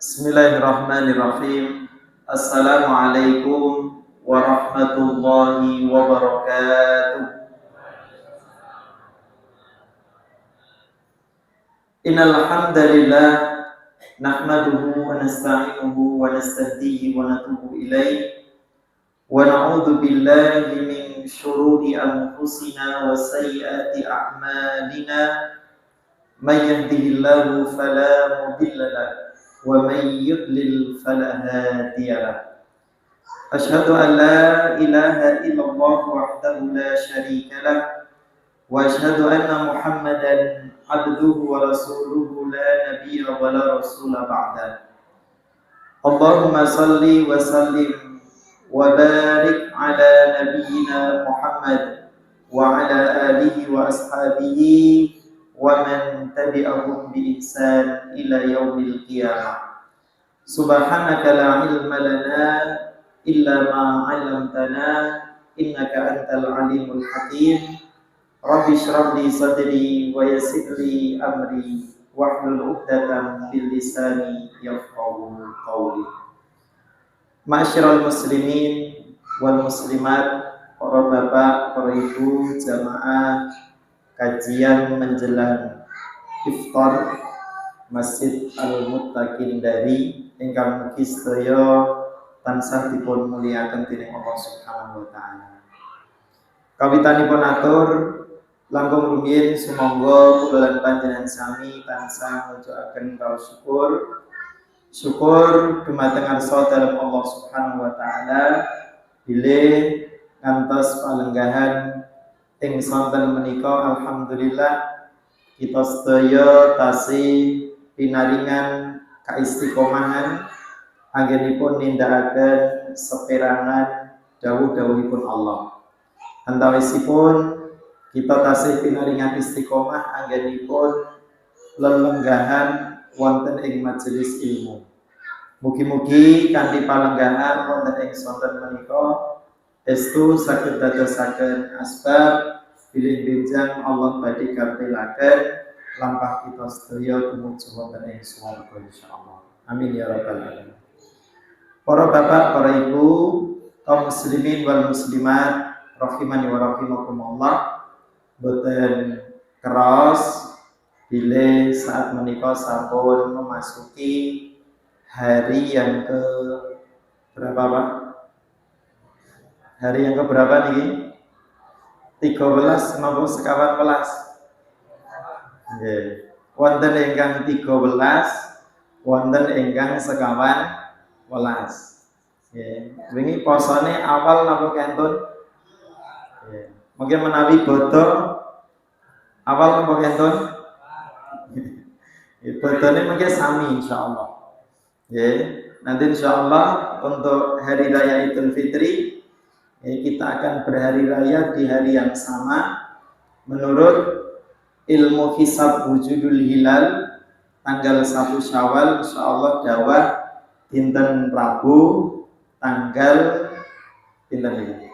Bismillahirrahmanirrahim. Assalamualaikum warahmatullahi wabarakatuh. Innal hamdalillah nahmaduhu wa nasta'inuhu wa nastahdihi wa natubu ilaih wa na'udzu billahi min syururi anfusina wa sayyiati a'malina. May yahdihillahu fala mudilla lahu wa may yudlil fala hadiya lahu. Asyhadu an la ilaha illallah wahdahu la syarika lahu wa asyhadu anna Muhammadan abduhu wa rasuluhu la nabiyya wa la rasula ba'da. Allahumma salli wa sallim wa barik ala nabiyyina Muhammad wa ala alihi wa ashabihi wa man tabi'ahum bi ihsan ila yaumil qiyamah. Subhanaka la ilma lana illa ma 'allamtana innaka antal alimul hakim. Rabbi shrah li sadri wa yassir li amri wahlul 'uqdatam min lisani yafqahu qawli. Ma'asyiral muslimin wal muslimat, para bapak, para ibu, jamaah kajian menjelang iftar Masjid Al-Muttaqin dari ingkang mugi sedaya tansah dipun mulyakaken dening Allah Subhanahu wa taala. Kawitanipun atur langkung rumiyin sumangga kula lan panjenengan sami tansah ngajokaken raos syukur dumateng ngarsa dalem Allah Subhanahu wa taala bilih ngantos palenggahan ing sonten menika alhamdulillah kita sedaya tasih pinaringan kaistiqomahan anggenipun nindakaken seperangan dawuh-dawuhipun Allah. Antawisipun kita tasih pinaringan istiqomah anggenipun lelenggahan wonten ing majelis ilmu. Mugi-mugi kanthi palenggahan wonten ing sonten menika estu saged dadosaken asbab bilih benjang Allah badhe kapelaken lampah kita sedaya tumuju wonten ing swarga insyaallah. Amin ya rabbal alamin. Para bapak, para ibu, kaum muslimin wal muslimat rahimani wa rahimakumullah, boten keras bilih saat menika sampun memasuki hari yang ke berapa Pak? Hari yang keberapa nih? 13 napa sekawan welas? Nggih. Wonten ingkang 13, wonten ingkang sekawan welas. Nggih. Wingi posone awal napa kentun? Nggih. Mungkin menawi bodho awal napa kentun? Nggih. Bodhone mungkin sami insyaallah. Nggih. Nanti insyaallah untuk hari raya Idul Fitri kita akan berhari raya di hari yang sama menurut ilmu hisab wujudul hilal tanggal 1 Syawal insyaallah dawah dinten Rabu tanggal dinten iki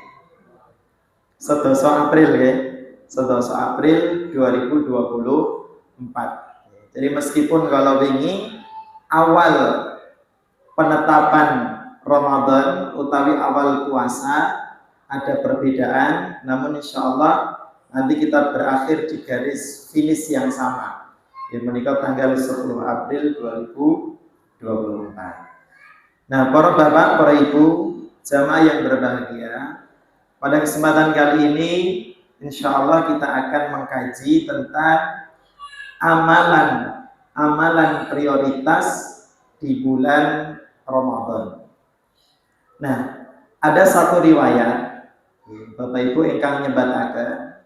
11 April ya, 11 April 2024. Jadi meskipun kalau wingi awal penetapan Ramadan utawi awal puasa ada perbedaan, namun insya Allah nanti kita berakhir di garis finish yang sama. Yang menikah tanggal 10 April 2024. Nah, para bapak, para ibu, jamaah yang berbahagia, pada kesempatan kali ini insya Allah kita akan mengkaji tentang amalan prioritas di bulan Ramadan. Nah, ada satu riwayat Bapak Ibu ingkang nyebataken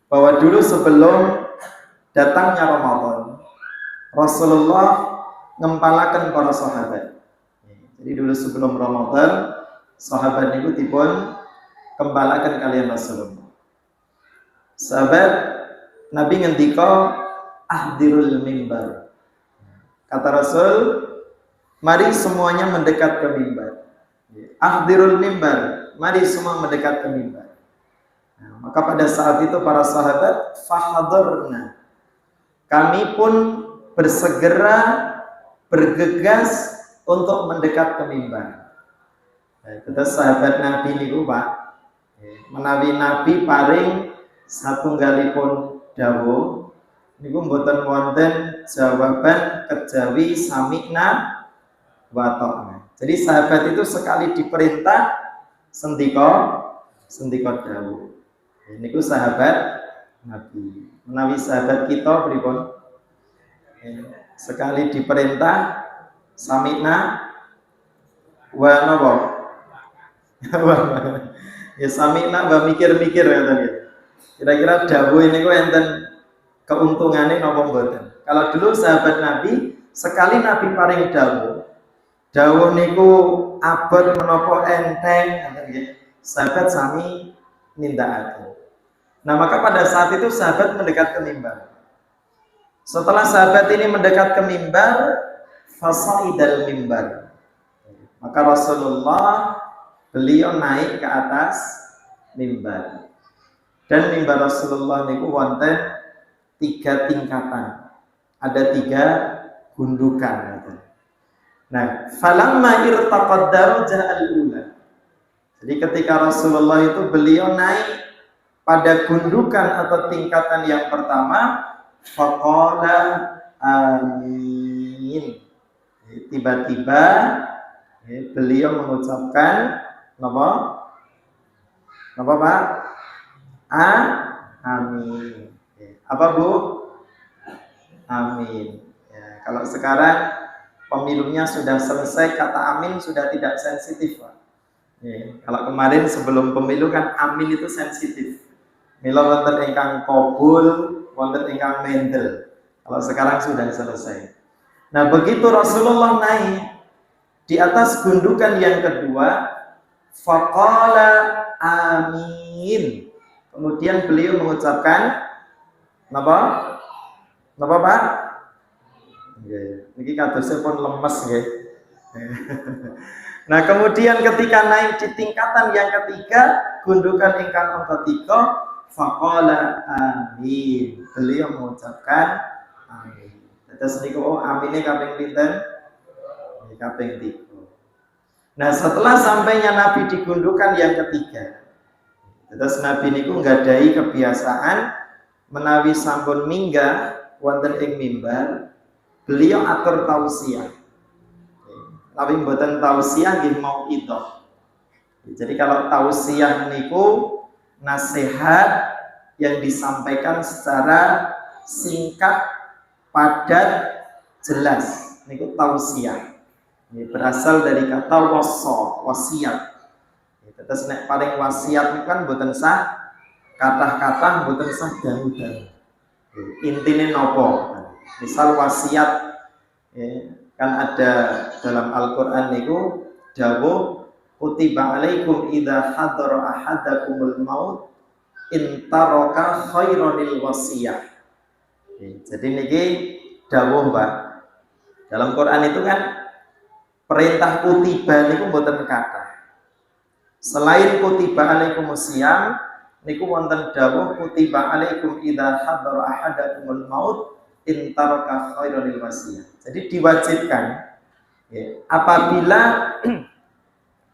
bahwa dulu sebelum datangnya Ramadan Rasulullah ngempalaken para sahabat. Jadi dulu sebelum Ramadan sahabat niku dipun kempalaken kalian Rasulullah. Sahabat Nabi ngendika ahdirul mimbar. Kata Rasul, mari semuanya mendekat ke mimbar. Ahdirul mimbar, mari semua mendekat ke mimbar. Nah, maka pada saat itu para sahabat fahadarna, kami pun bersegera bergegas untuk mendekat ke mimbar. Terus sahabat Nabi niku Pak, menawi Nabi paring satunggalipun dawuh niku mboten wonten jawaban kejawi sami'na wa ta'na. Jadi sahabat itu sekali diperintah sendika dawuh. Niku sahabat Nabi. Menawi sahabat kita pripun? Sekali diperintah sami'na wa napa? Ya sami'na wa mikir-mikir ya tadi. Kira-kira dawuh ini kok enten keuntungannya napa mboten? Kalau dulu sahabat Nabi sekali Nabi paring dawuh niku abot menapa enteng nggih. Sahabat sami nindakaken. Nah, maka pada saat itu sahabat mendekat ke mimbar. Setelah sahabat ini mendekat ke mimbar, fasaidal mimbar. Maka Rasulullah beliau naik ke atas mimbar. Dan mimbar Rasulullah niku wonten 3 tingkatan. Ada 3 gundukan. Nah, falamma irtaqad darajah al-ula. Jadi ketika Rasulullah itu beliau naik pada gundukan atau tingkatan yang pertama, faqala amin. Tiba-tiba beliau mengucapkan apa? Apa Pak? Amin. Apa Bu? Amin. Ya, kalau sekarang pemilunya sudah selesai, kata amin sudah tidak sensitif Pak. Ya, kalau kemarin sebelum pemilu kan amin itu sensitif. Mila wonten ingkang qabul, wonten ingkang mendel. Kalau sekarang sudah selesai. Nah, begitu Rasulullah naik di atas gundukan yang kedua, faqala amin. Kemudian beliau mengucapkan napa? Napa Pak? Nggih, niki kadosipun pun lemes nggih. Nah, kemudian ketika naik di tingkatan yang ketiga, gundukan ingkang angka 3, faqala amin. Beliau mengucapkan amin. Terus niku amine kaping pinten? Kaping 3. Nah, setelah sampainya Nabi di gundukan yang ketiga, terus Nabi niku nggadahi kebiasaan menawi sampun minggah wonten ing mimbar, beliau atur tausiah. Tapi mboten tausiah nggih mau itu. Jadi kalau tausiah niku nasihat yang disampaikan secara singkat, padat, jelas. Niku tausiah. Ini berasal dari kata wasiat. Terus nek paling wasiat niku kan mboten sah kata-kata, mboten sah dahu-dahu. Intine nopo? Misal wasiat kan ada dalam Al-Qur'an niku dawuh kutiba alaikum idza hadara ahadakumul maut in taraka khairanil wasiyah. Jadi niki dawuh Pak. Dalam Quran itu kan perintah kutiba niku mboten kathah. Selain kutiba alaikumusiyam niku wonten dawuh kutiba alaikum idza hadara ahadakumul maut in taraka khairanil wasiyah. Jadi diwajibkan apabila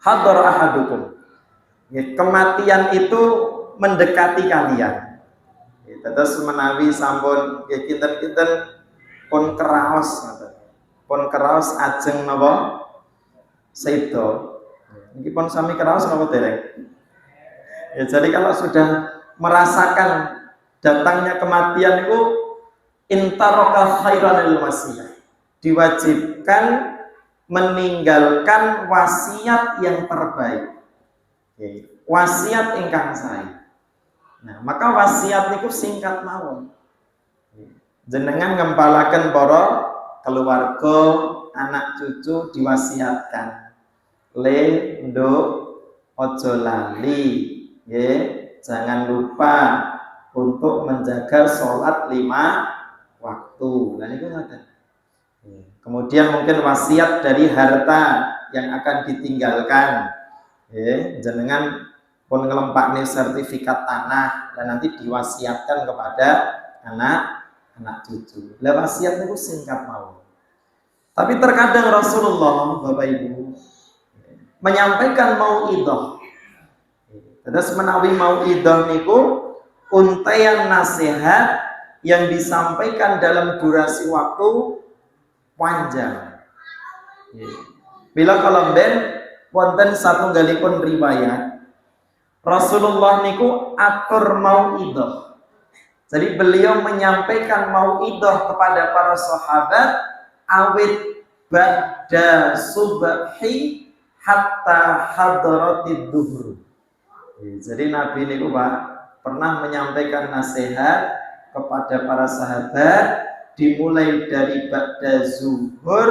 hadar ahadukum, kematian itu mendekati kalian. Terus menawi sampun kinten-kinten pun keraos ajeng napa sedo. Niki pun sami keraos napa dereng? Ya, jadi kalau sudah merasakan datangnya kematian itu intaraka khairanil wasiyah, diwajibkan meninggalkan wasiat yang terbaik. Wasiat ingkang sae. Nah, maka wasiat niku singkat mawon. Jenengan ngempalaken para keluarga, anak cucu diwasiatkan. Le, nduk, ojo lali, jangan lupa untuk menjaga sholat 5 waktu. Nah, niku ngoten. Kemudian mungkin wasiat dari harta yang akan ditinggalkan, jenengan pun ngelempakne sertifikat tanah dan nanti diwasiatkan kepada anak cucu. Lah wasiat itu singkat mawon. Tapi terkadang Rasulullah, Bapak Ibu, menyampaikan mau'idah. Terus menawi mau'idah niku untaian nasihat yang disampaikan dalam durasi waktu panjang. Bila kalau wonten satunggalipun riwayat Rasulullah niku atur mau'idah. Jadi beliau menyampaikan mau'idah kepada para sahabat awit ba'da subhi hatta hadratid duhur. Jadi Nabi niku Pak pernah menyampaikan nasihat kepada para sahabat dimulai dari ba'da zuhur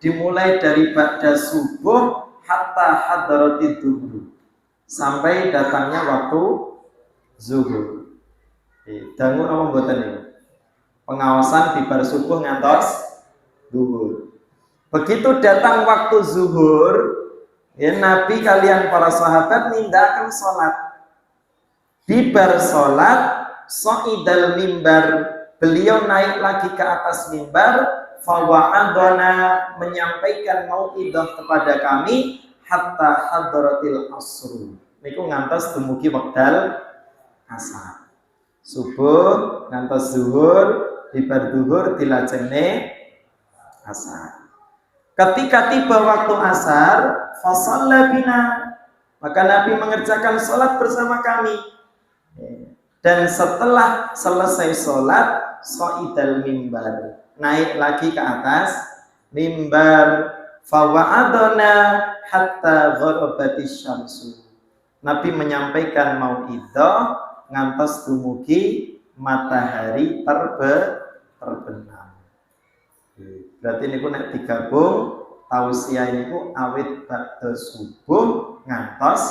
dimulai dari ba'da subuh hatta hadratid duhur sampai datangnya waktu zuhur. Dangu apa mboten niku? Pengawasan bibar subuh ngantos zuhur. Begitu datang waktu zuhur, ya Nabi kalian para sahabat nindakaken salat. Bibar salat, soidal mimbar, beliau naik lagi ke atas mimbar, fawa'adana menyampaikan mau'idah kepada kami hatta hadratil asr. Niku ngantos dumugi wekdal asar. Subuh ngantos zuhur, bibar zuhur dilajengne asar. Ketika tiba waktu asar, fasalla bina, maka Nabi mengerjakan salat bersama kami. Dan setelah selesai salat, soidal mimbar, naik lagi ke atas mimbar, fawa'adana hatta gharabatis syamsu. Nabi menyampaikan mau'idah ngantos dumugi matahari terbenam. Berarti niku nek digabung tausiah niku awit ba'da subuh ngantos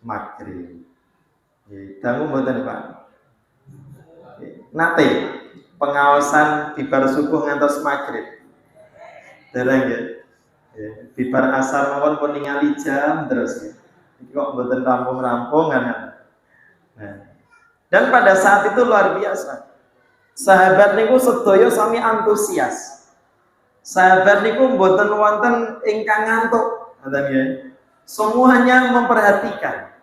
maghrib. Dangu mboten Pak. Nate pengawasan bibar subuh ngantos maghrib. Dereng ya. Bibar asar mawon pun ningali jam terus ya. Iki kok mboten rampung-rampung kan. Dan pada saat itu luar biasa. Sahabat niku sedaya sami antusias. Sahabat niku mboten wonten ingkang ngantuk, ngoten nggih. Semuanya memperhatikan.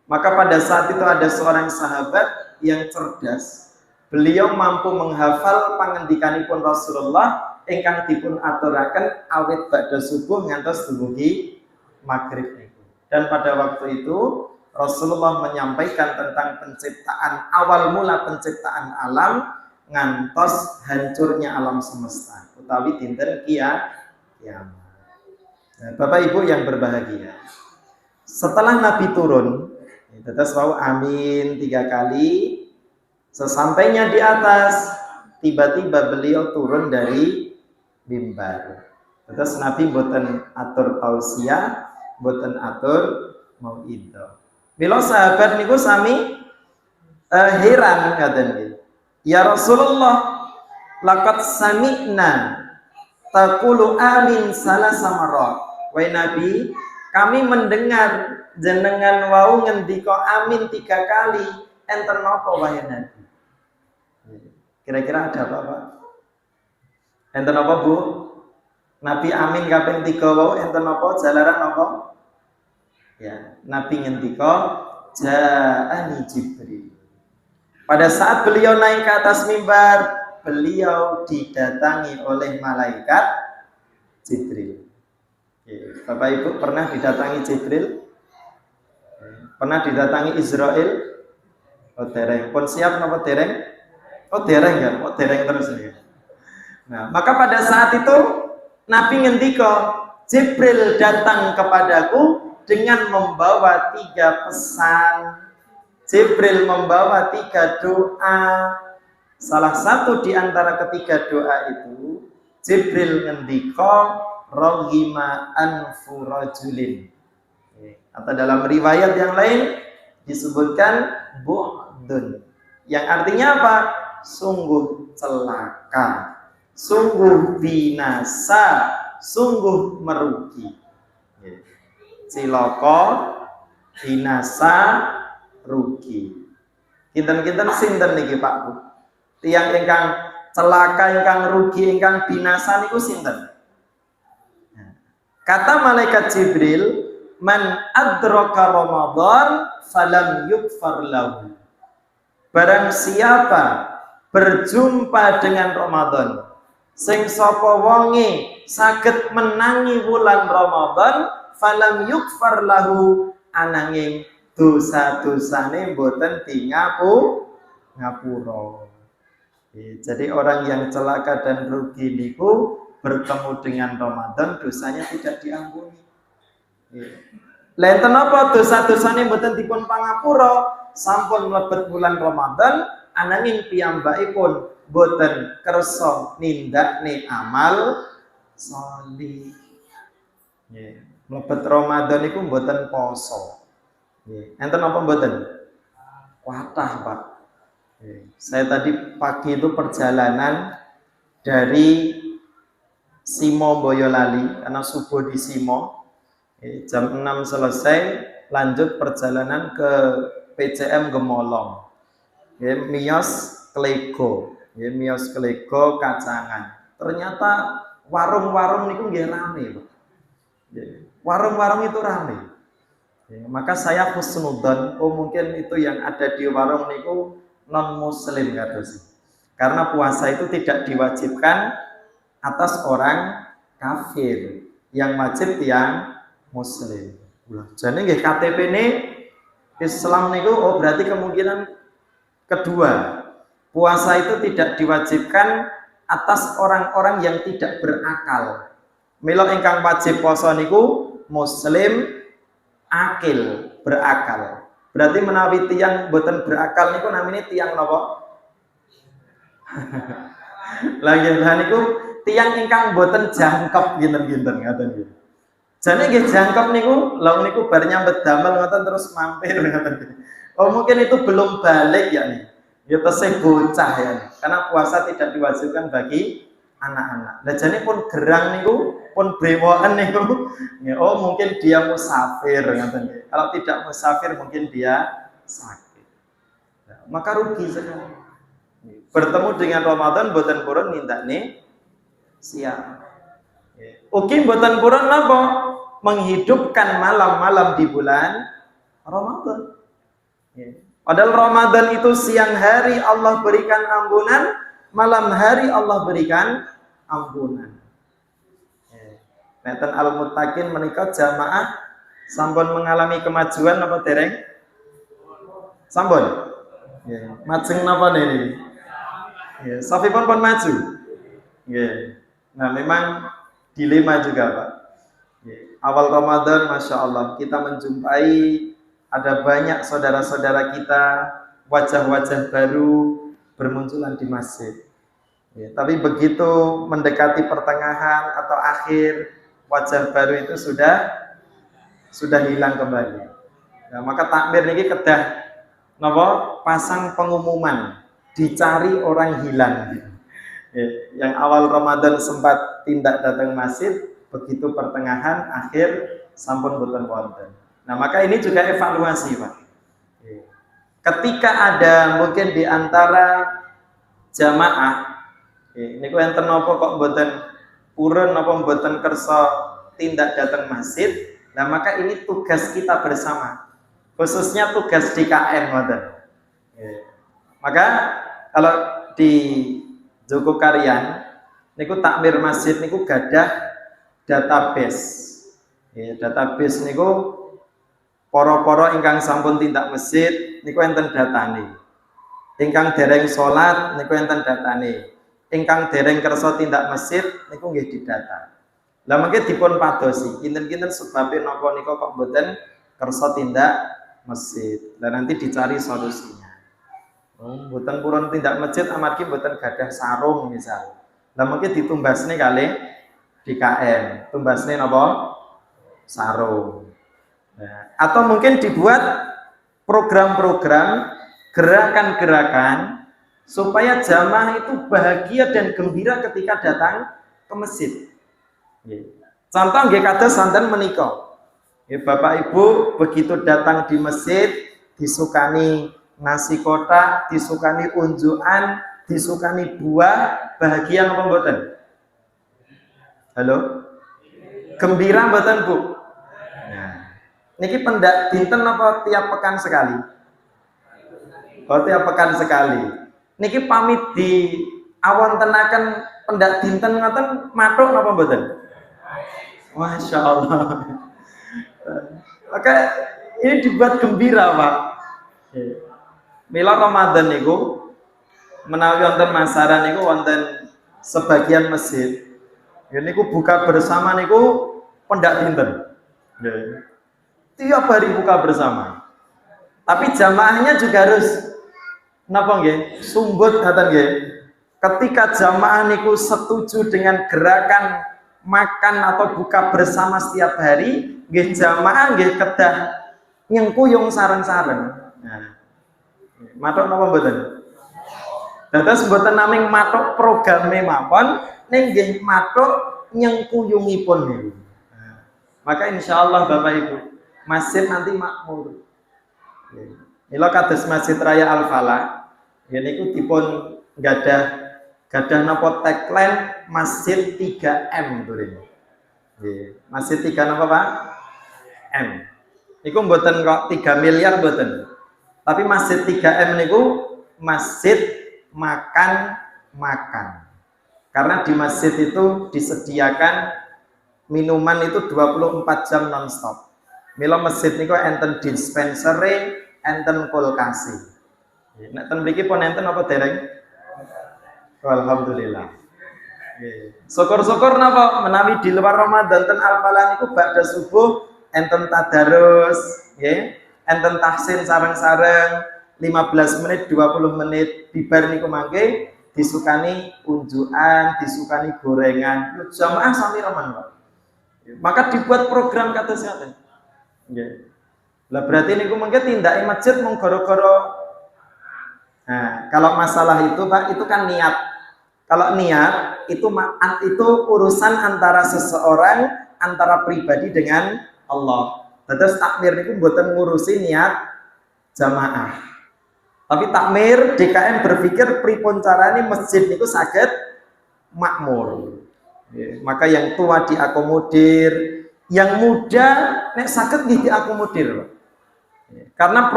Maka pada saat itu ada seorang sahabat yang cerdas. Beliau mampu menghafal pangendikanipun Rasulullah ingkang dipun aturaken awit ba'da subuh ngantos dumugi maghrib niku. Dan pada waktu itu Rasulullah menyampaikan tentang penciptaan, awal mula penciptaan alam ngantos hancurnya alam semesta utawi dinten kiamat. Nah, Bapak Ibu yang berbahagia, setelah Nabi turun, tetes wau amin 3 kali. Sesampainya di atas, tiba-tiba beliau turun dari mimbar. Terus Nabi boten atur tausiah, boten atur mau'idah. Bila sahabat niku sami heran ngaten nggih. Ya Rasulullah, laqad sami'na taqulu amin salasa marrat. Wahai Nabi, kami mendengar jenengan wau ngendika amin 3 kali. Enten napa wahai Nabi? Kira-kira ada apa, Pak? Enten apa, Bu? Nabi amin kaping 3 wau enten napa? Jalaran napa? Ya, Nabi ngendika ja'ani Jibril. Pada saat beliau naik ke atas mimbar, beliau didatangi oleh malaikat Jibril. Bapak Ibu pernah didatangi Jibril? Pernah didatangi Israel? Oh dereng. Pun siap napa dereng? Oh dereng kan? Oh dereng terus ya. Nah, maka pada saat itu Nabi ngendika, Jibril datang kepadaku dengan membawa 3 pesan. Jibril membawa 3 doa. Salah satu di antara ketiga doa itu, Jibril ngendika raghima anfu rajulin. Atau dalam riwayat yang lain disebutkan bu'dun. Yang artinya apa? Sungguh celaka, sungguh binasa, sungguh merugi. Cilaka, binasa, rugi. Kinten-kinten sinten niki Pak Bu? Tiyang ingkang celaka ingkang rugi ingkang binasa niku sinten? Kata malaikat Jibril, man adraka Ramadan falam yukfar lahu. Barang siapa berjumpa dengan Ramadan, sing sapa wonge saged menangi wulan Ramadan, falam yukfar lahu, ananging dosa-dosane mboten ngapura. Jadi orang yang celaka dan rugi niku bertemu dengan Ramadan, dosanya tidak diampuni. Lenten apa dosa-dosane mboten dipun pangapura, sampun mlebet bulan Ramadan, ananging piyambakipun boten kersa nindakne amal sholih. Nggih, mlebet Ramadan iku boten poso. Nggih, enten apa boten? Kuatah, Pak. Saya tadi pagi itu perjalanan dari Simo Boyolali, karena subuh di Simo. Jam 6 selesai, lanjut perjalanan ke PCM Gemolong. Mios Klego, Mios Klego Kacangan. Ternyata warung-warung niku nggih rame, Pak. Warung-warung itu rame. Maka saya husnudzon, mungkin itu yang ada di warung niku non muslim kados. Karena puasa itu tidak diwajibkan atas orang kafir, yang wajib yang muslim. Jadi nggih KTP ini Islam niku berarti kemungkinan kedua, puasa itu tidak diwajibkan atas orang-orang yang tidak berakal. Mila ingkang wajib puasa niku muslim akil, berakal. Berarti menawi tiang boten berakal niku namanya tiang napa? Lagi niku tiang ingkang boten jangkep ginten-ginten ngaten nggih. Jane nggih jangkep niku, lha niku bar nyambet damel ngoten terus mampir ngoten. Mungkin itu belum balik ya nih. Ya tesih bocah ya nih. Karena puasa tidak diwajibkan bagi anak-anak. Lah jane pun gerang niku, pun brewoken niku. Ya, mungkin dia musafir ngoten. Kalau tidak musafir mungkin dia sakit. Nah, maka rugi sekali. Bertemu dengan Ramadan boten purun nindakne siap. Ugi boten purun napa? Menghidupkan malam-malam di bulan Ramadan. Padahal Ramadan itu siang hari Allah berikan ampunan, malam hari Allah berikan ampunan. Neten al-muttaqin menika jamaah sampun mengalami kemajuan apa dereng? Sampun. Majeng napa niki? Safipun pun maju. Nah, memang dilema juga, Pak. Awal Ramadan, Masya Allah, kita menjumpai ada banyak saudara-saudara kita, wajah-wajah baru bermunculan di masjid. Tapi begitu mendekati pertengahan atau akhir, wajah baru itu sudah hilang kembali. Nah, maka takmir ini kedah napa pasang pengumuman, dicari orang hilang. Yang awal Ramadan sempat tindak datang masjid, begitu pertengahan akhir sampun boten wonten. Nah, maka ini juga evaluasi, Pak. Ketika ada mungkin di antara jamaah niku enten napa kok boten purun napa boten kersa tindak datang masjid, nah maka ini tugas kita bersama. Khususnya tugas DKM ngoten. Maka kalau di Joko Karyan niku takmir masjid niku gadah database. Database niku para-para ingkang sampun tindak masjid niku enten datane. Ingkang dereng salat niku enten datane. Ingkang dereng kersa tindak masjid niku nggih didata. Lah mengke dipun padosi, kinten-kinten sebabe napa nika kok mboten kersa tindak masjid. Lah nanti dicari solusinya. Mboten purun tindak masjid amargi mboten gadah sarung misal. Lah mungkin ditumbasne kalih DKM. Tumbasne napa? Sarung. Nah, atau mungkin dibuat program-program, gerakan-gerakan supaya jamaah itu bahagia dan gembira ketika datang ke masjid. Contoh nggih kados santen menika. Bapak Ibu begitu datang di masjid disukani nasi kotak, disukani unjukan, disukani buah bahagia apa mboten? Halo? Gembira mboten, Bu? Nah, niki pendak dinten apa tiap pekan sekali? Oh, tiap pekan sekali. Niki pamit di awontenaken pendak dinten ngoten matuk napa mboten? Masya Allah. Maka ini dibuat gembira, Pak. Mila Ramadan niku menawi wonten masaran niku wonten sebagian masjid. Ya niku buka bersama niku pendak dinten. Tiap hari buka bersama. Tapi jamaahnya juga harus napa nggih? Sumbut ngaten nggih. Ketika jamaah niku setuju dengan gerakan makan atau buka bersama setiap hari, nggih jamaah nggih kedah nyengkuyung sareng-sareng. Nah, matuk napa mboten? Dados mboten naming matuk programe mawon, ning nggih matuk nyengkuyungipun niku. Nah, maka insyaallah Bapak Ibu, masjid nanti makmur. Mila kados Masjid Raya Al Falah, ya niku dipun gadah napa tagline Masjid 3M turin. Nggih, Masjid 3 napa Pak? M. Niku mboten kok 3 miliar mboten. Tapi Masjid 3M niku masjid makan. Karena di masjid itu disediakan minuman itu 24 jam non-stop. Mila masjid niku enten dispensary, enten kulkasi. Nek ten mriki pun enten apa dereng? Alhamdulillah. Syukur-syukur napa menawi di luar Ramadan ten Al-Falah niku ba'da subuh enten tadarus, nggih. Enten tahsin sareng-sareng 15 menit, 20 menit bibar niku mangke disukani unjukan, disukani gorengan. Jamaah sami remen, Pak. Maka dibuat program kados ngaten. Nggih. Lah berarti niku mangke tindake masjid mung gara-gara. Nah, kalau masalah itu Pak, itu kan niat. Kalau niat itu urusan antara seseorang, antara pribadi dengan Allah. Terus takmir niku mboten ngurusi niat jamaah. Tapi takmir DKM berpikir pripun carane masjid niku saged makmur. Maka yang tua diakomodir, yang muda nek saged nggih diakomodir. Karena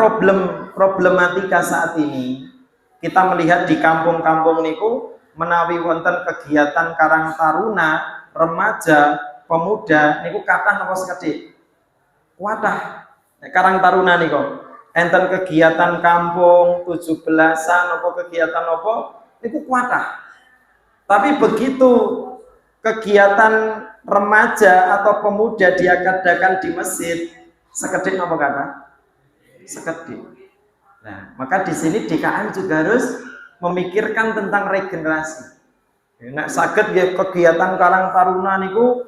problematika saat ini kita melihat di kampung-kampung niku menawi wonten kegiatan Karang Taruna, remaja, pemuda niku kathah napa sekedhik. Wadah, Karang Taruna niku enten kegiatan kampung 17-an apa kegiatan apa niku kuatah. Tapi begitu kegiatan remaja atau pemuda diadakan di masjid, sekedhik napa kata? Sekedhik. Nah, maka di sini DKM juga harus memikirkan tentang regenerasi. Nek saged nggih kegiatan Karang Taruna niku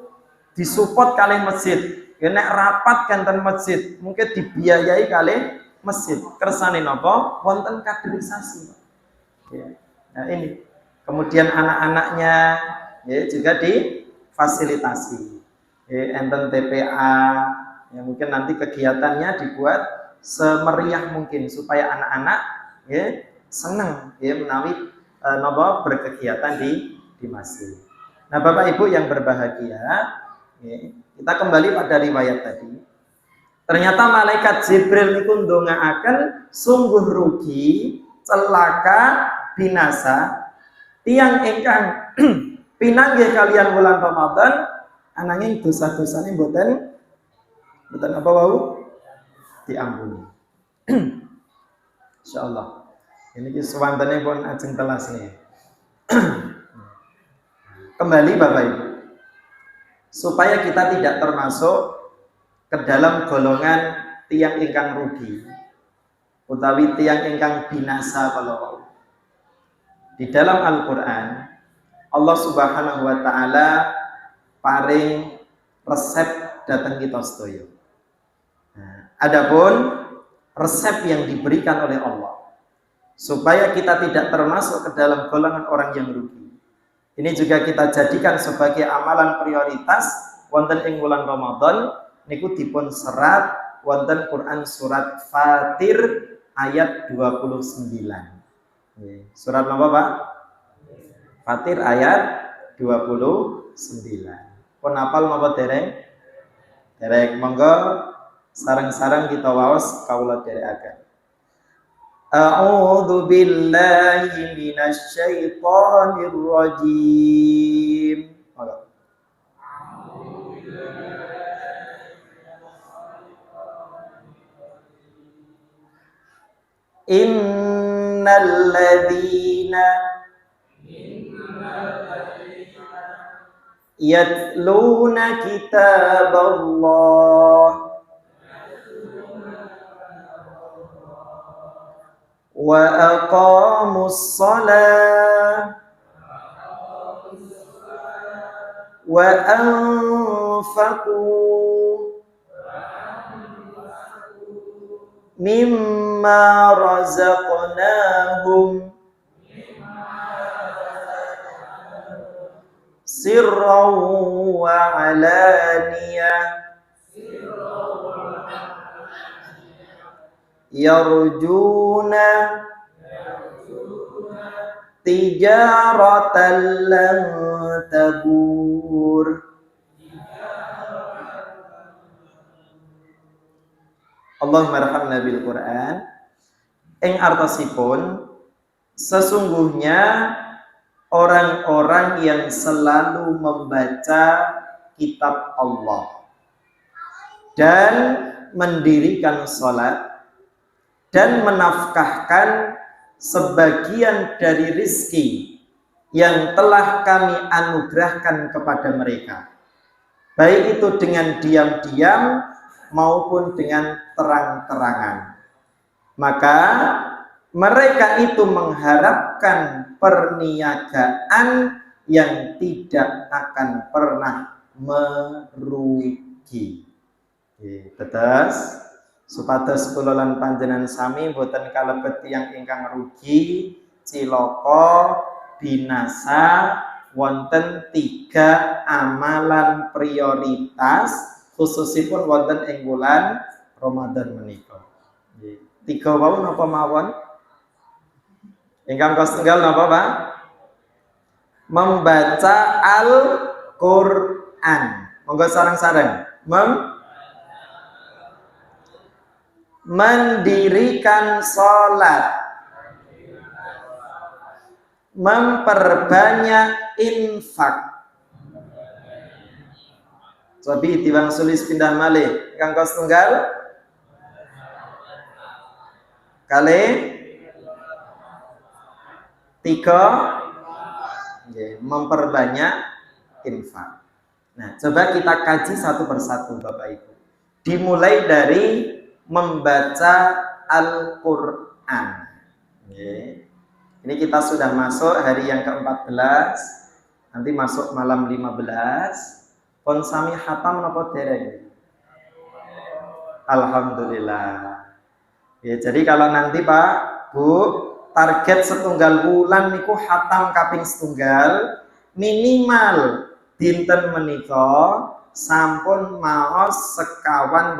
disupport kalih masjid. Nek rapat kanten masjid, mungkin dibiayai kalih masjid. Kersane napa? Wonten kaderisasi. Ya. Nah, ini. Kemudian anak-anaknya ya juga difasilitasi. Enten TPA, ya mungkin nanti kegiatannya dibuat semeriah mungkin supaya anak-anak ya senang ya menawi napa berkegiatan di masjid. Nah, Bapak Ibu yang berbahagia, ya, kita kembali pada riwayat tadi. Ternyata malaikat Jibril niku ndongaaken sungguh rugi, celaka, binasa tiyang ingkang pinanggih kalian bulan Ramadan ananging dosa-dosane mboten apa wau diampuni. Insyaallah. Ini ki suwantene pun ajeng telas nih. Kembali Bapak Ibu. Supaya kita tidak termasuk ke dalam golongan tiang ingkang rugi utawi tiang ingkang binasa kalau di dalam Al-Qur'an Allah Subhanahu wa taala paring resep datang kita sedaya. Nah, adapun resep yang diberikan oleh Allah supaya kita tidak termasuk ke dalam golongan orang yang rugi. Ini juga kita jadikan sebagai amalan prioritas wonten ing wulan Ramadan niku dipun serat wonten Quran surat Fatir ayat 29. Surat apa Pak? Fatir ayat 29. Pun hafal napa dereng? Dereng. Monggo sareng-sareng kita waos kawula dherekaken. A'udzu billahi minasy syaithanir rajim. Monggo. Innal ladzina yatluna kitaballah wa aqamus shalah wa anfaqu mimma razaqnahum sirran wa alaniyah yarjuna tijaratan lan tabur. Allahumma arhamna bil Qur'an. Ing artosipun sesungguhnya orang-orang yang selalu membaca kitab Allah dan mendirikan sholat dan menafkahkan sebagian dari rizki yang telah kami anugerahkan kepada mereka, baik itu dengan diam-diam maupun dengan terang-terangan, maka mereka itu mengharapkan perniagaan yang tidak akan pernah merugi. Tetes supados kula lan panjenengan sami boten kalebet tiyang ingkang rugi, cilaka, binasa. Wonten 3 amalan prioritas khususipun wonten ing wulan Ramadan menika. 3 wau napa mawon? Ingkang setunggal napa, Pak? Membaca Al-Qur'an. Monggo sareng-sareng. Mendirikan salat. Memperbanyak infak. Sobi tiwang sulis pindah malih. Ingkang setunggal kali 3 memperbanyak infak. Nah, coba kita kaji satu persatu Bapak Ibu. Dimulai dari membaca Al-Qur'an. Ini kita sudah masuk hari yang ke-14. Nanti masuk malam 15. Pon sami khatam napa dereng? Alhamdulillah. Ya, jadi kalau nanti Pak, Bu, target setunggal bulan niku khatam kaping setunggal minimal dinten menika sampun maos 51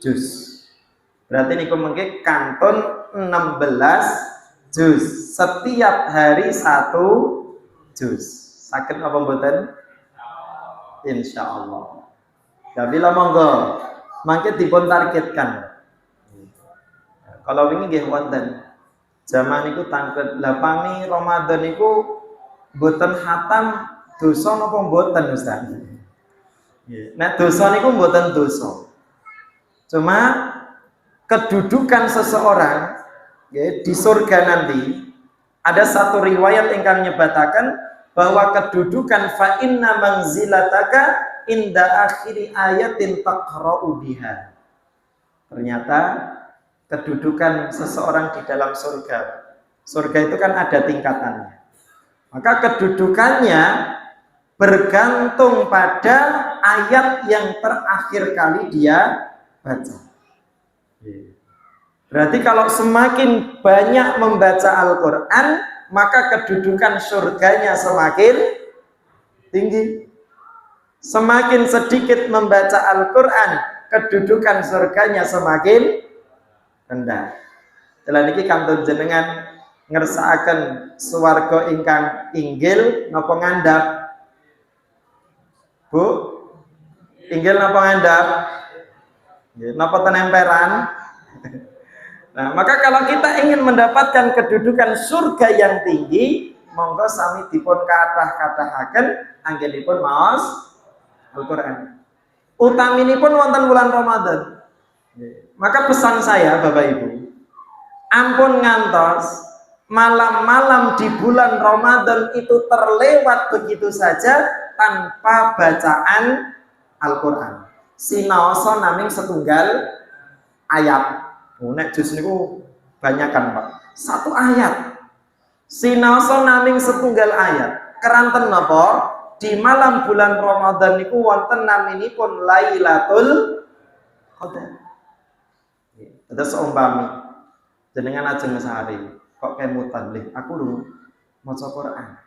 juz. Berarti niku mengke kantun 16 juz. Setiap hari 1 juz. Saged apa mboten? Insyaallah. Ya bila monggo mangke dipun targetkan. Kalau wingi nggih wonten zaman niku tangket lapami Ramadan niku mboten khatam dosa napa mboten Ustaz? Nggih. Nek dosa niku mboten dosa. Cuma kedudukan seseorang ya, di surga nanti ada satu riwayat ingkang nyebataken bahwa kedudukan fa inna manzilataka inda akhiri ayatin taqra'u biha. Ternyata kedudukan seseorang di dalam surga. Surga itu kan ada tingkatannya. Maka kedudukannya bergantung pada ayat yang terakhir kali dia baca. Berarti kalau semakin banyak membaca Al-Quran, maka kedudukan surganya semakin tinggi. Semakin sedikit membaca Al-Quran, kedudukan surganya semakin rendah. Setelah ini kantun jenengan ngersakaken swarga ingkang inggil napa ngandhap? Bu, inggil napa ngandhap? Nggih, napa tenemperan? Nah, maka kalau kita ingin mendapatkan kedudukan surga yang tinggi, monggo sami dipun kathah-kathahaken anggenipun maos Al-Qur'an. Utaminipun wonten bulan Ramadan. Maka pesan saya Bapak Ibu, ampun ngantos malam-malam di bulan Ramadan itu terlewat begitu saja tanpa bacaan Al-Qur'an. Sinaosa naming setunggal ayat. Nek jus niku banyakan Pak. Satu ayat. Sinaosa naming setunggal ayat. Keranten napa? Di malam bulan Ramadan niku wonten naminipun Lailatul Qadar. Terus umpami jenengan ajeng sehari kok kemutan lih aku lho maca Quran.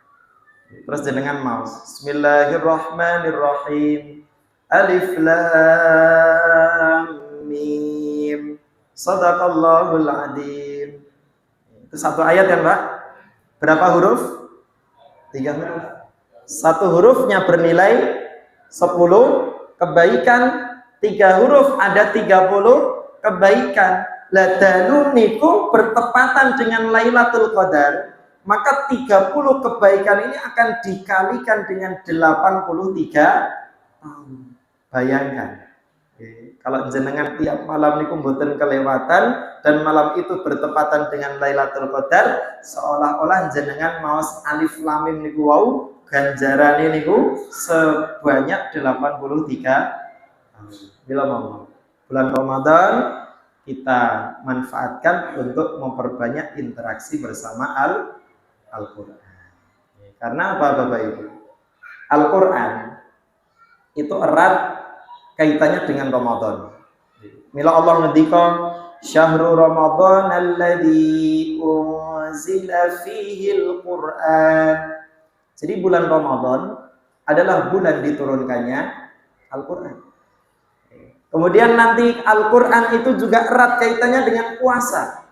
Terus jenengan maos Bismillahirrahmanirrahim. Alif Lam Mim. Shadaqallahul Adzim. Itu satu ayat kan, Pak? Berapa huruf? 3 huruf. Satu hurufnya bernilai 10 kebaikan, 3 huruf ada 30 kebaikan. Ladalu niku bertepatan dengan Lailatul Qadar, maka 30 kebaikan ini akan dikalikan dengan 83 tahun. Bayangkan. Kalau jenengan tiap malam niku mboten kelewatan dan malam itu bertepatan dengan Lailatul Qadar, seolah-olah jenengan maos alif lam mim niku wau ganjarane niku sebanyak 83 tahun. Bila mau bulan Ramadan kita manfaatkan untuk memperbanyak interaksi bersama Al-Qur'an. Karena apa Bapak Ibu? Al-Qur'an itu erat kaitannya dengan Ramadan. Mila Allah ngendika syahrul Ramadan alladzi unzila fihi al-Qur'an. Jadi bulan Ramadan adalah bulan diturunkannya Al-Qur'an. Kemudian nanti Al-Qur'an itu juga erat kaitannya dengan puasa.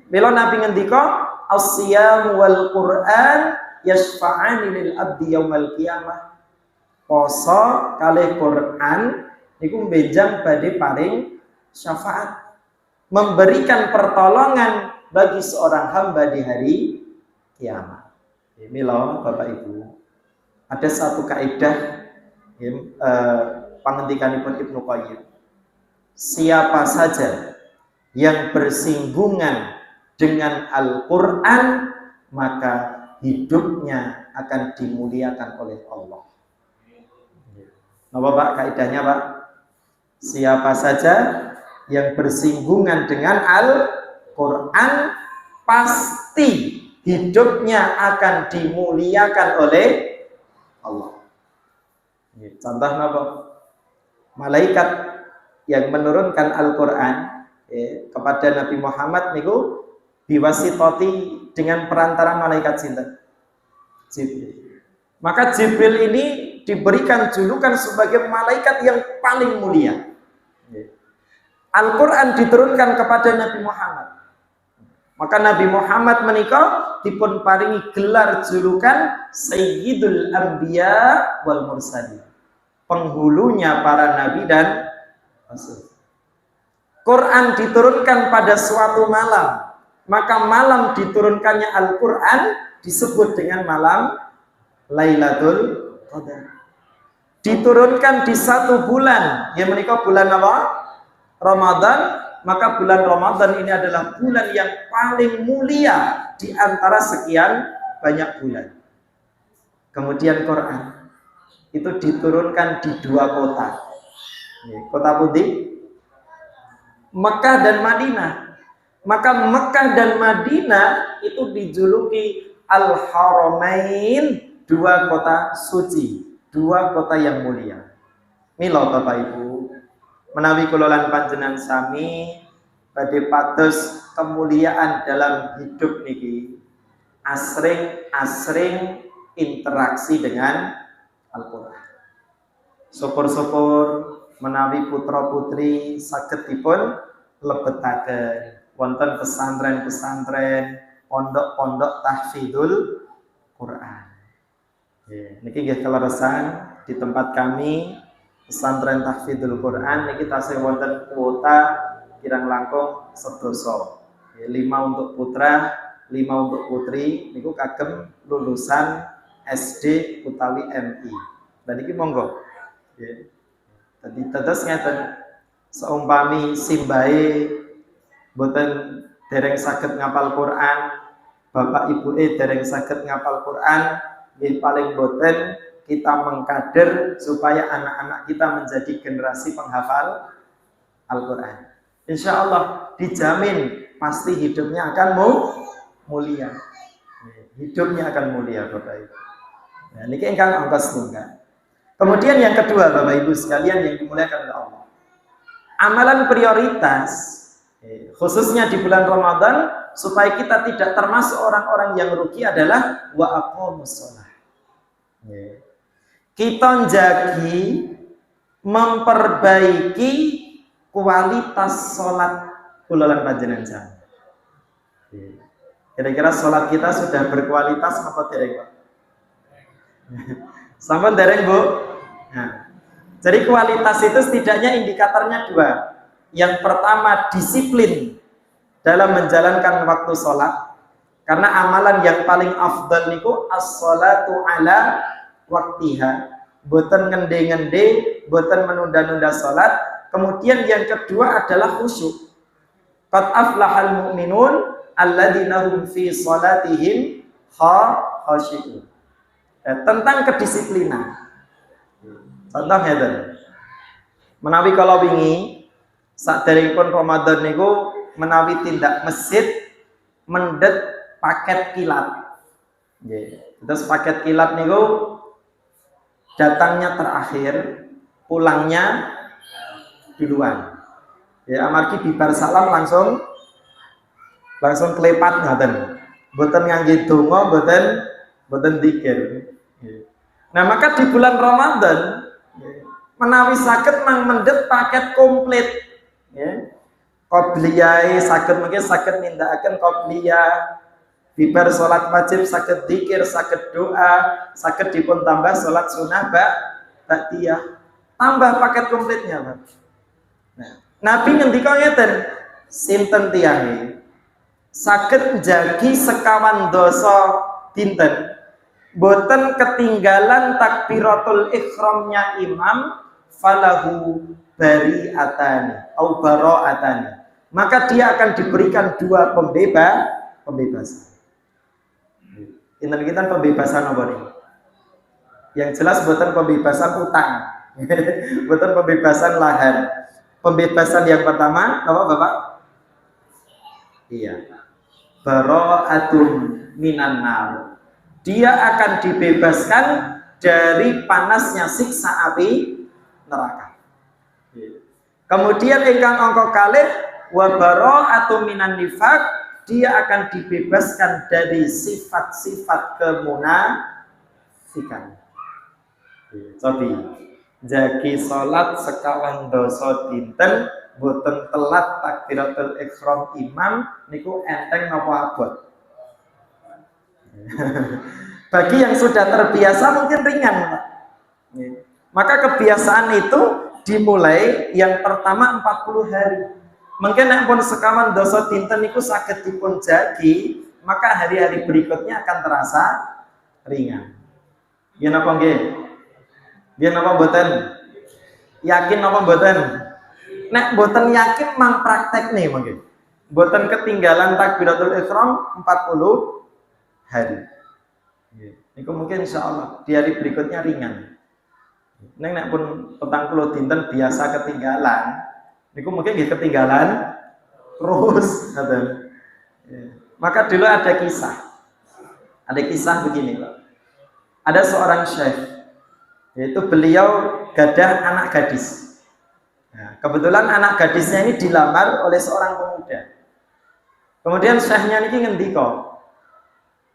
Mila Nabi ngendika as-siyam wal Qur'an yashfa'ani lil abdi yaumal qiyamah. Poso kalih Quran niku benjang badhe paring syafaat, memberikan pertolongan bagi seorang hamba di hari kiamat. Mila Bapak Ibu, ada satu kaidah pangendikanipun Ibnu Qayyim. Siapa saja yang bersinggungan dengan Al-Qur'an, maka hidupnya akan dimuliakan oleh Allah. Napa Pak kaidahnya Pak? Siapa saja yang bersinggungan dengan Al-Qur'an pasti hidupnya akan dimuliakan oleh Allah. Contoh napa? Malaikat yang menurunkan Al-Qur'an kepada Nabi Muhammad niku biwasitati dengan perantara malaikat sinten? Jibril. Maka Jibril ini diberikan julukan sebagai malaikat yang paling mulia. Al-Qur'an diturunkan kepada Nabi Muhammad. Maka Nabi Muhammad menika dipun paringi gelar julukan Sayyidul Anbiya wal Mursalin. Penghulunya para nabi dan rasul. Quran diturunkan pada suatu malam. Maka malam diturunkannya Al-Qur'an disebut dengan malam Lailatul Qadar. Diturunkan di satu bulan, yang menikah bulan apa? Ramadan. Maka bulan Ramadan ini adalah bulan yang paling mulia di antara sekian banyak bulan. Kemudian Quran itu diturunkan di 2 kota. Kota putih Mekah dan Madinah. Maka Mekah dan Madinah itu dijuluki Al-Haramain, 2 kota suci, 2 kota yang mulia. Mila Bapak Ibu, menawi kula lan panjenengan sami badhe pados kemuliaan dalam hidup niki, asring interaksi dengan Al-Qur'an. Syukur-syukur menawi putra-putri saged dipun lebetaken wonten pesantren-pesantren pondok-pondok tahfidzul Quran. Niki nggih keleresan di tempat kami pesantren tahfidzul Quran niki tasih wonten kuota kirang langkung sedoso. 5 untuk putra, 5 untuk putri niku kagem lulusan SD utawi MI. Dan niki monggo. Nggih. Dadi tetes ngeten seumpami simbahe boten dereng saged ngapal Quran, bapak ibu dereng saged ngapal Quran, nggih paling boten kita mengkader supaya anak-anak kita menjadi generasi penghafal Al-Quran. Insya Allah dijamin pasti hidupnya akan mulia. Hidupnya akan mulia Bapak Ibu. Nah, ini ingkang angka setunggal. Kemudian yang kedua Bapak Ibu sekalian yang dimuliakan oleh Allah. Amalan prioritas khususnya di bulan Ramadan supaya kita tidak termasuk orang-orang yang rugi adalah wa aqamus shalah. Kita jagi memperbaiki kualitas sholat kulalan panjenengan. Kira-kira sholat kita sudah berkualitas apa dereng, Pak? Sampai dereng, Bu? Nah, jadi kualitas itu setidaknya indikatornya 2. Yang pertama disiplin dalam menjalankan waktu sholat. Karena amalan yang paling afdal niku as-sholatu ala waktiha. Boten ngende-ngende, boten menunda-nunda sholat. Kemudian yang kedua adalah khusyuk. Qad aflahal mu'minun alladzina hum fi sholatihim khashi'un. Tentang kedisiplinan. Contohnya tadi. Menawi kalau wingi saderengipun Ramadan niku menawi tindak masjid mendet paket kilat. Terus paket kilat niku datangnya terakhir, pulangnya duluan. Amargi bibar salam langsung kelepat ngaten. Boten ngangge donga, boten dzikir. Nah, maka di bulan Ramadan menawi saged mang mendhet paket komplit. Qobliyah saged mungkin saged nindakaken qobliyah. Bibar salat wajib saged dzikir, saged doa, saged dipun tambah salat sunah ba'diyah. Tambah paket komplitnya, Pak. Nah, Nabi ngendika ngeten, sinten tiyange saged njagi sekawan dosa dinten, boten ketinggalan takbiratul ihramnya imam, falahu bari'atani au bara'atani. Maka dia akan diberikan 2 pembebasan. Inten-inten pembebasan apa nih? Yang jelas bukan pembebasan utang, bukan pembebasan lahan. Pembebasan yang pertama, apa Bapak? Iya, bara'atun minan nar. Dia akan dibebaskan dari panasnya siksa api neraka. Kemudian ingkang angka kalih wa bara'atun minan nifaq. Dia akan dibebaskan dari sifat-sifat kemunafikan. Jadi, jagi salat sekawan dosa dinten, boten telat takbiratul ihram imam, niku enteng napa abot. Bagi yang sudah terbiasa mungkin ringan, Pak. Maka kebiasaan itu dimulai yang pertama 40 hari. Mungkin nek pun sekawan dosa dinten niku saged dipun jagi, maka hari-hari berikutnya akan terasa ringan. Ya napa nggih? Ya napa mboten? Yakin napa mboten? Nek mboten yakin mang praktek nih mungkin. Mboten ketinggalan takbiratul ihram 40 hari. Niku mungkin insyaallah di hari berikutnya ringan. Nek pun 40 dinten biasa ketinggalan, niku mungkin nggih ketinggalan terus ngaten. Maka dulu ada kisah. Ada kisah begini, Pak. Ada seorang syekh, yaitu beliau gadah anak gadis. Nah, kebetulan anak gadisnya ini dilamar oleh seorang pemuda. Kemudian syekhnya ini ngendika,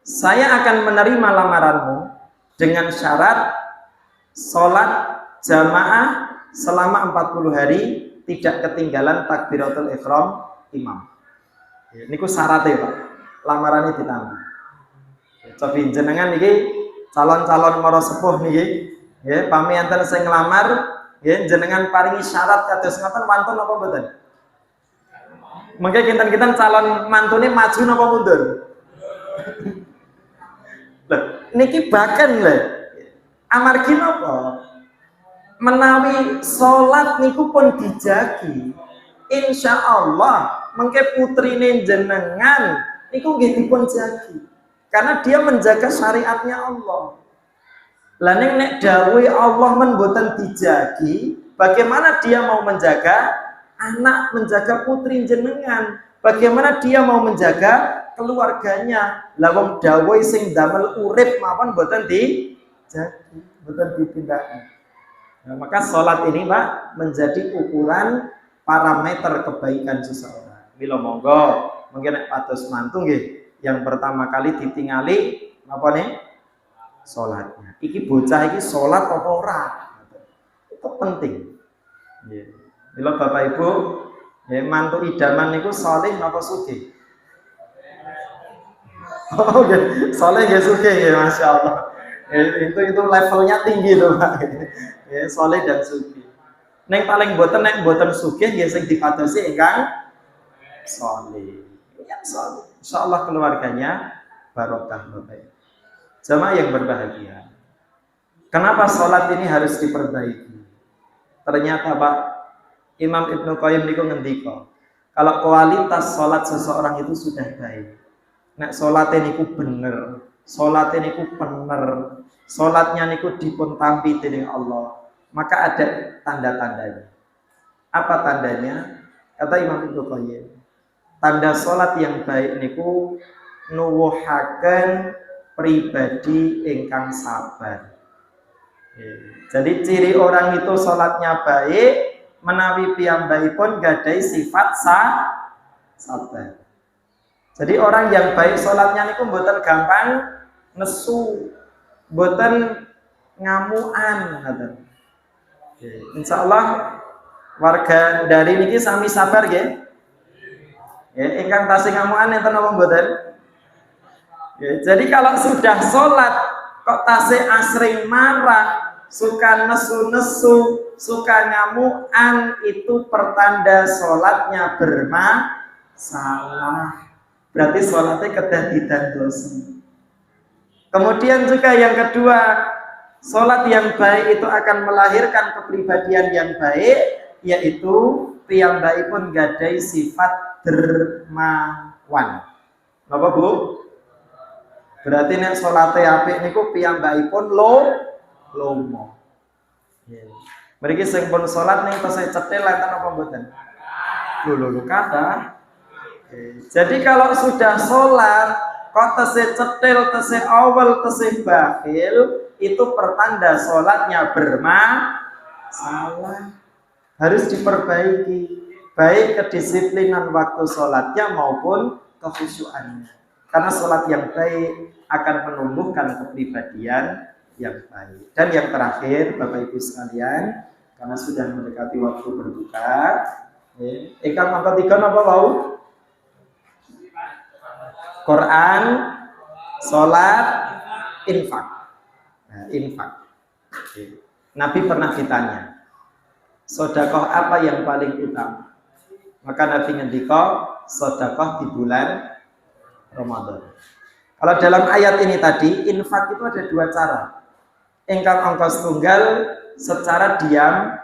saya akan menerima lamaranmu dengan syarat sholat jamaah selama 40 hari tidak ketinggalan takbiratul ihram imam. Niku syaratnya, Pak. lamarane ditampi. Cobi jenengan niki calon-calon para sepuh niki, nggih, pami enten sing nglamar, nggih, jenengan paringi syarat kados ngoten wantun apa mboten? Mengke kinten-kinten calon mantune maju napa mundur? Lho, niki bahkan lho. Amargi napa? Menawi salat niku pun dijagi. Insyaallah mengke putrine jenengan niku nggih dipun jagi. Karena dia menjaga syariatnya Allah. Lah nek dawuhe Allah men mboten dijagi, bagaimana dia mau menjaga anak, menjaga putri jenengan? Bagaimana dia mau menjaga keluarganya? Lah wong dawuhe sing damel urip mawon mboten dijagi, mboten ditindakake. Nah, maka sholat ini Pak menjadi ukuran parameter kebaikan seseorang. Mila monggo mungkin nek pados mantu nggih yang pertama kali ditingali apa nih? Sholatnya. Iki bocah iki sholat apa ora? Itu penting. Nggih. Mila Bapak Ibu, nggih mantu idaman niku saleh napa sugih? Oh nggih, saleh nggih sugih nggih masyaallah. Itu levelnya tinggi loh Pak. Ya, saleh dan sugih. Neng paling boten sugih nggih sing dipadosi ingkang saleh. Ya saleh. Insyaallah keluarganya barokah Bapak. Jamaah yang berbahagia. Kenapa salat ini harus diperbaiki? Ternyata Pak Imam Ibnu Qayyim niku ngendika, kalau kualitas salat seseorang itu sudah baik. Nek salate niku bener, salate niku bener, salatnya niku dipun tampi dening Allah, maka ada tanda-tandanya. Apa tandanya? Kata Imam Ibnu Qayyim, tanda salat yang baik niku nuwuhaken pribadi ingkang sabar. Jadi ciri orang itu salatnya baik menawi piyambakipun gadai sifat sabar. Jadi orang yang baik salatnya niku mboten gampang nesu, mboten ngamuan ngoten. Insyaallah warga dari niki sami sabar nggih. Ya, ingkang tasih ngamuan enten napa mboten? Ya, jadi kalau sudah sholat kok tasih asring marah, suka nesu-nesu, suka ngamuan, itu pertanda sholatnya bermasalah. Berarti sholatnya kedah didandosi. Kemudian juga yang kedua, sholat yang baik itu akan melahirkan kepribadian yang baik, yaitu piyambakipun gadai sifat dermawan. Napa Bu? Berarti nek salate apik niku piyambakipun lomo. Nggih. Mriki sing pun salat ning tesih cetil enten apa mboten? Lho kathah. Jadi kalau sudah salat kok tesih cetil, tesih awal, tesih bakhil, itu pertanda salatnya bermasalah. Harus diperbaiki baik kedisiplinan waktu salatnya maupun kekhusyuannya. Karena salat yang baik akan menumbuhkan kepribadian yang baik. Dan yang terakhir, Bapak Ibu sekalian, karena sudah mendekati waktu berbuka, ingkang angka 3 napa wau? Quran, salat, infak. Nah, infak. Nabi pernah ditanya, sedekah apa yang paling utama? Maka Nabi ngendika, sedekah di bulan Ramadan. Kalau dalam ayat ini tadi, infak itu ada dua cara. Ingkang angka setunggal secara diam.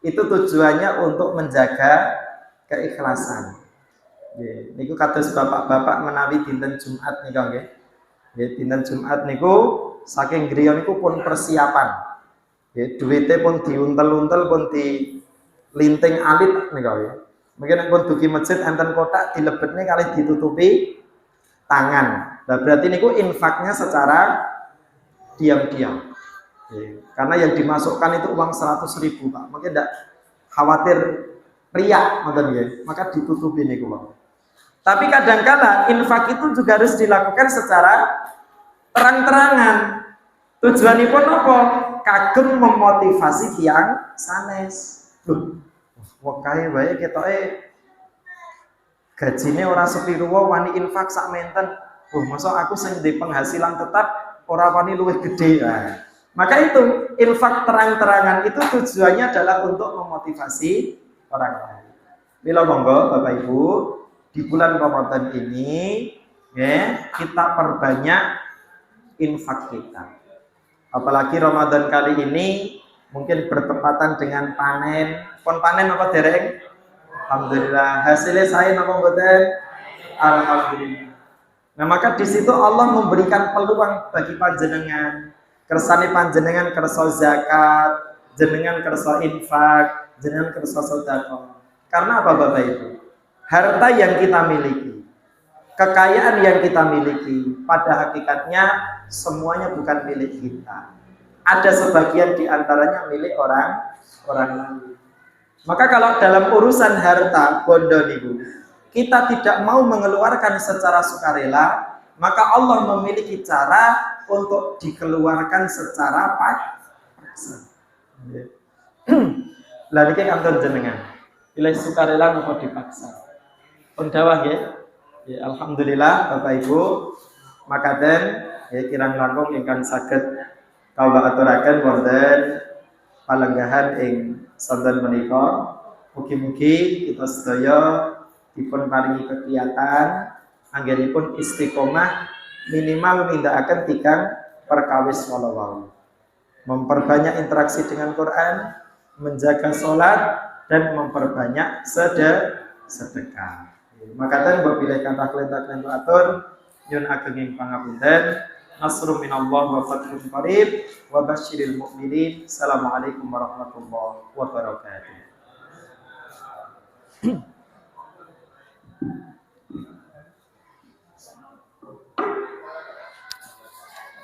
Itu tujuannya untuk menjaga keikhlasan. Niku kados bapak-bapak menawi dinten Jumat nika nggih. Dinten Jumat niku saking griya niku pun persiapan. Duwite pun diuntel-untel, pun dilinting alit nika nggih. Mungkin pun dugi masjid enten kotak dilebetne kalih ditutupi tangan. Nah, berarti niku infaknya secara diam-diam. Karena yang dimasukkan itu uang 100.000 Pak. Mungkin tidak khawatir riak ngoten nggih. Maka ditutupi niku Pak. Tapi kadang-kala infak itu juga harus dilakukan secara terang-terangan. Tujuanipun apa? Kagem memotivasi tiyang sanes. Loh, wekahe wae ketoke gajine ora sepiruwa wani infak sak menten. Oh, masa aku sing di penghasilan tetap ora wani luwih gede. Nah, maka itu infak terang-terangan itu tujuannya adalah untuk memotivasi orang lain. Bila monggo Bapak Ibu, di bulan Ramadan ini ya, kita perbanyak infak kita. Apalagi Ramadan kali ini mungkin bertepatan dengan panen. Pon panen apa dereng? Alhamdulillah. Hasilnya saya napa mboten? Alhamdulillah. Nah, maka di situ Allah memberikan peluang bagi panjenengan. Kersane panjenengan kersa zakat, jenengan kersa infak, jenengan kersa sedekah. Karena apa Bapak Ibu? Harta yang kita miliki, kekayaan yang kita miliki, pada hakikatnya semuanya bukan milik kita. Ada sebagian di antaranya milik orang lain. Maka kalau dalam urusan harta, bondo niku, kita tidak mau mengeluarkan secara sukarela, maka Allah memiliki cara untuk dikeluarkan secara paksa. Lah niki kantor jenengan. Pilih sukarela napa dipaksa? Pendawah ya. Ya, alhamdulillah Bapak Ibu, makaten ya kirang langkung ingkang saged kawula aturaken wonten palenggahan ing sonten menika. Mugi-mugi kita sedaya dipun paringi kegiatan anggenipun istiqomah minimal nindakaken tigang perkawis wala-wali. Memperbanyak interaksi dengan Quran, menjaga sholat, dan memperbanyak sedekah. Makaten mbok pilih kata klenta-klenta atur nyun ageng ing pangapunten. Nasrun minallah wa fathun qarib wa basyiril mu'minin. Assalamualaikum warahmatullahi wabarakatuh.